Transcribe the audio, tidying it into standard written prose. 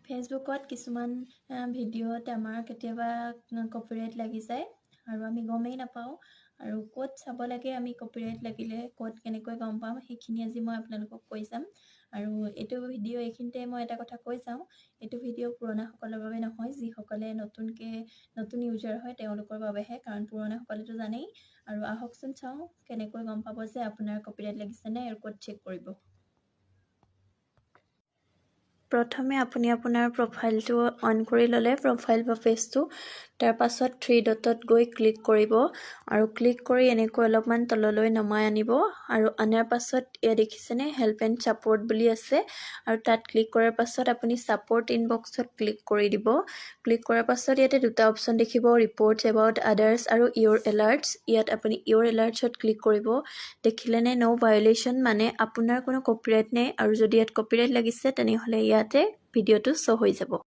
ফেচবুকত কিছুমান ভিডিঅ'ত আমাৰ কেতিয়াবা কপিৰাইট লাগি যায় আৰু আমি গমেই নাপাওঁ আৰু ক'ত চাব লাগে আমি কপিৰাইট লাগিলে ক'ত কেনেকৈ গম পাম সেইখিনি আজি মই আপোনালোকক কৈ যাম আৰু এইটো ভিডিঅ' এইখিনিতে মই এটা কথা কৈ যাওঁ এইটো ভিডিঅ' পুৰণাসকলৰ বাবে নহয় যিসকলে নতুন ইউজাৰ হয় তেওঁলোকৰ বাবেহে কাৰণ পুৰণাসকলেতো জানেই আৰু আহকচোন চাওঁ কেনেকৈ গম পাব যে আপোনাৰ কপিৰাইট লাগিছে নে আৰু ক'ত চেক কৰিব প্ৰথমে আপুনি আপোনাৰ প্ৰফাইলটো অন কৰি ল'লে প্ৰফাইল বা পেজটো তাৰ পাছত 3 ডটত গৈ ক্লিক কৰিব আৰু ক্লিক কৰি এনেকৈ অলপমান তললৈ নমাই আনিব আৰু আনাৰ পাছত এয়া দেখিছেনে হেল্প এণ্ড ছাপোৰ্ট বুলি আছে আৰু তাত ক্লিক কৰাৰ পাছত আপুনি ছাপোৰ্ট ইনবক্সত ক্লিক কৰি দিব ক্লিক কৰাৰ পাছত ইয়াতে দুটা অপশ্যন দেখিব ৰিপৰ্টছ এবাউট আদাৰ্ছ আৰু ইয়ৰ এলাৰ্টছ ইয়াত আপুনি ইয়ৰ এলাৰ্টছত ক্লিক কৰিব দেখিলেনে নো ভায়োলেশ্যন মানে আপোনাৰ কোনো কপিৰাইট নাই আৰু যদি ইয়াত কপিৰাইট লাগিছে তেনেহ'লে ইয়াতে ভিডিঅ'টো শ্ব' হৈ যাব